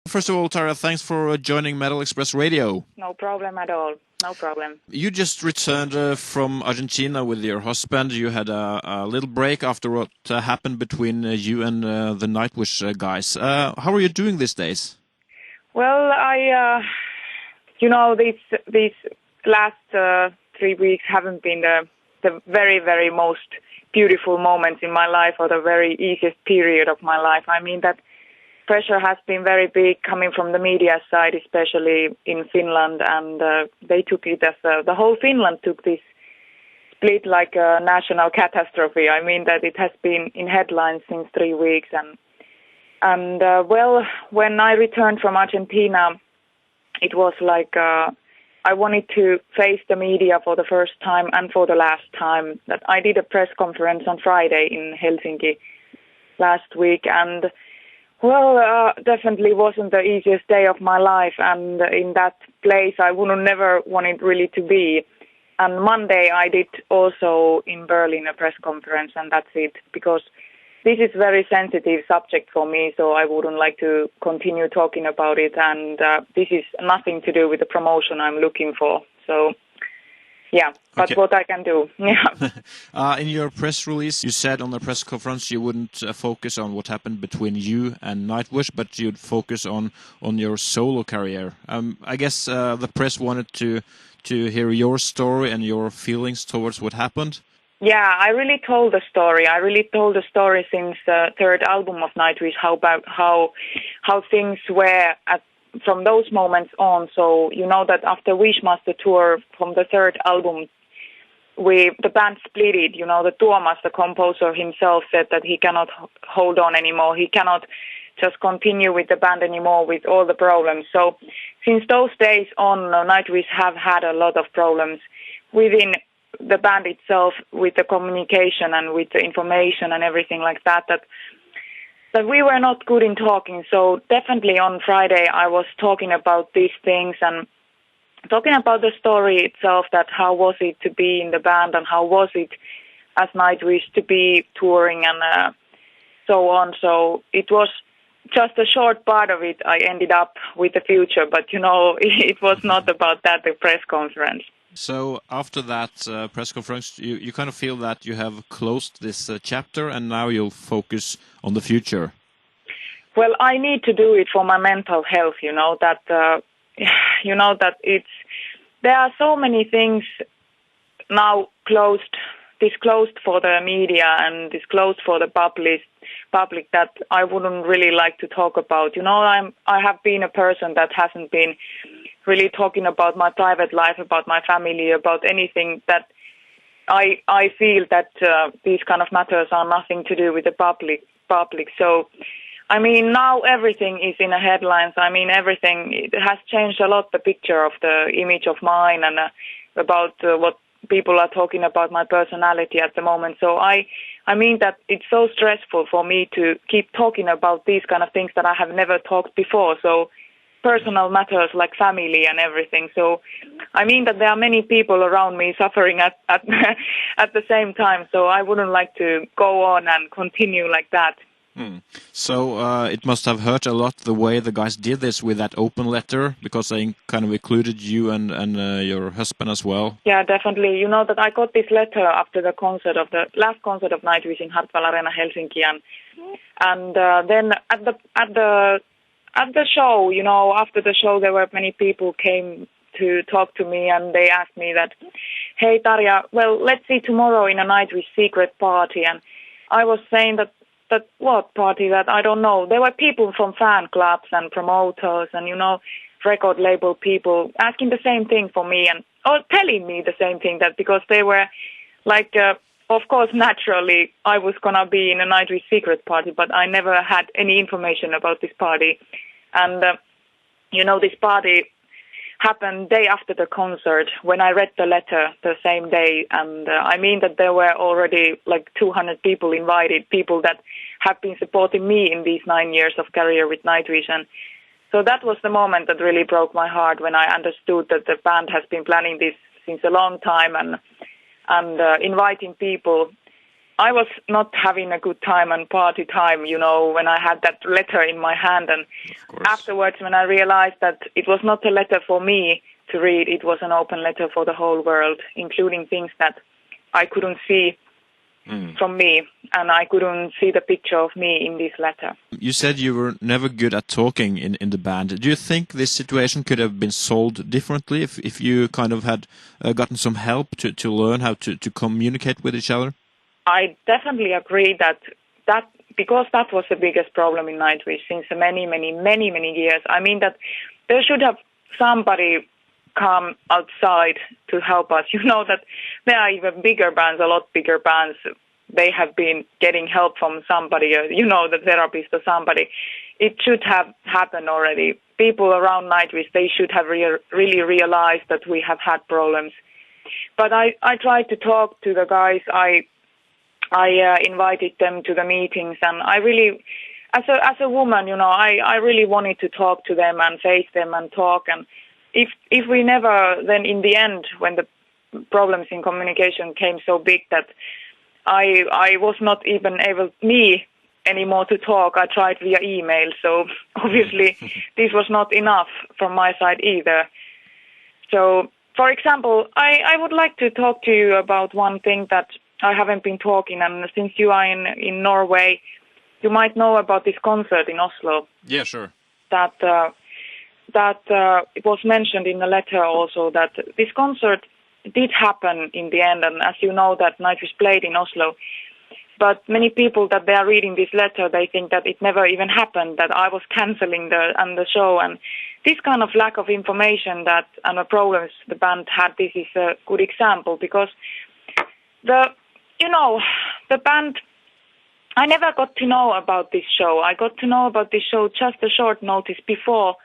First of all, Tarja, thanks for joining Metalexpress Radio. No problem at all. No problem. You just returned from Argentina with your husband. You had a little break after what happened between you and the Nightwish guys. How are you doing these days? Well, these last 3 weeks haven't been the very, very most beautiful moments in my life or the very easiest period of my life. I mean that pressure has been very big coming from the media side, especially in Finland, and they took it as the whole Finland took this split like a national catastrophe. I mean that it has been in headlines since 3 weeks, and when I returned from Argentina, it was like I wanted to face the media for the first time and for the last time. That I did a press conference on Friday in Helsinki last week, and definitely wasn't the easiest day of my life, and in that place I would have never wanted really to be. And Monday I did also in Berlin a press conference, and that's it, because this is a very sensitive subject for me, so I wouldn't like to continue talking about it, and this is nothing to do with the promotion I'm looking for. So, yeah, that's what I can do. Yeah. In your press release, you said on the press conference you wouldn't focus on what happened between you and Nightwish, but you'd focus on your solo career. I guess the press wanted to hear your story and your feelings towards what happened. Yeah, I really told the story. I really told the story since the third album of Nightwish, how things were from those moments on. So you know that after Wishmaster tour from the third album, the band split it. You know, the Tuomas, the composer himself, said that he cannot hold on anymore. He cannot just continue with the band anymore with all the problems. So since those days on, Nightwish have had a lot of problems within the band itself, with the communication and with the information and everything like that we were not good in talking. So definitely on Friday I was talking about these things and talking about the story itself, that how was it to be in the band and how was it as Nightwish to be touring and so on. So it was just a short part of it. I ended up with the future, but it was not about that, the press conference. So after that press conference, you kind of feel that you have closed this chapter and now you'll focus on the future. Well, I need to do it for my mental health, that there are so many things now disclosed for the media and disclosed for the public that I wouldn't really like to talk about. I have been a person that hasn't been really talking about my private life, about my family, about anything that I feel that these kind of matters are nothing to do with the public. So, I mean, now everything is in the headlines. I mean, it has changed a lot, the picture of the image of mine and about what people are talking about my personality at the moment. So I mean that it's so stressful for me to keep talking about these kind of things that I have never talked before. So personal matters like family and everything. So I mean that there are many people around me suffering at the same time. So I wouldn't like to go on and continue like that. So it must have hurt a lot the way the guys did this with that open letter, because they kind of included you and your husband as well. Yeah, definitely. You know that I got this letter after the last concert of Nightwish in Hartwall Arena, Helsinki, and then at the show, after the show, there were many people came to talk to me, and they asked me that, "Hey Tarja, well, let's see tomorrow in a Nightwish secret party." And I was saying that what party? That I don't know. There were people from fan clubs and promoters and record label people asking the same thing for me or telling me the same thing, that because they were like, of course, naturally I was gonna be in a Nightwish secret party, but I never had any information about this party. And this party happened day after the concert when I read the letter the same day, and I mean that there were already like 200 people invited, people that have been supporting me in these 9 years of career with Nightwish. And so that was the moment that really broke my heart, when I understood that the band has been planning this since a long time and inviting people I was not having a good time and party time, when I had that letter in my hand. And afterwards, when I realized that it was not a letter for me to read, it was an open letter for the whole world, including things that I couldn't see from me, and I couldn't see the picture of me in this letter. You said you were never good at talking in the band. Do you think this situation could have been solved differently if you kind of had gotten some help to learn how to communicate with each other? I definitely agree that because that was the biggest problem in Nightwish since many years. I mean that there should have somebody come outside to help us. That there are even bigger bands, a lot bigger bands. They have been getting help from somebody, the therapist or somebody. It should have happened already. People around Nightwish, they should have really realized that we have had problems. But I tried to talk to the guys. I invited them to the meetings, and I really, as a woman, I really wanted to talk to them and face them and talk. And if we never, then in the end, when the problems in communication came so big that I was not even able anymore to talk, I tried via email. So obviously this was not enough from my side either. So, for example, I would like to talk to you about one thing that I haven't been talking, and since you are in Norway, you might know about this concert in Oslo. Yeah, sure. That it was mentioned in the letter also that this concert did happen in the end, and as you know that Nightwish played in Oslo. But many people that they are reading this letter, they think that it never even happened, that I was cancelling the show, and this kind of lack of information and the problems the band had, this is a good example, because the band, I never got to know about this show. I got to know about this show just a short notice before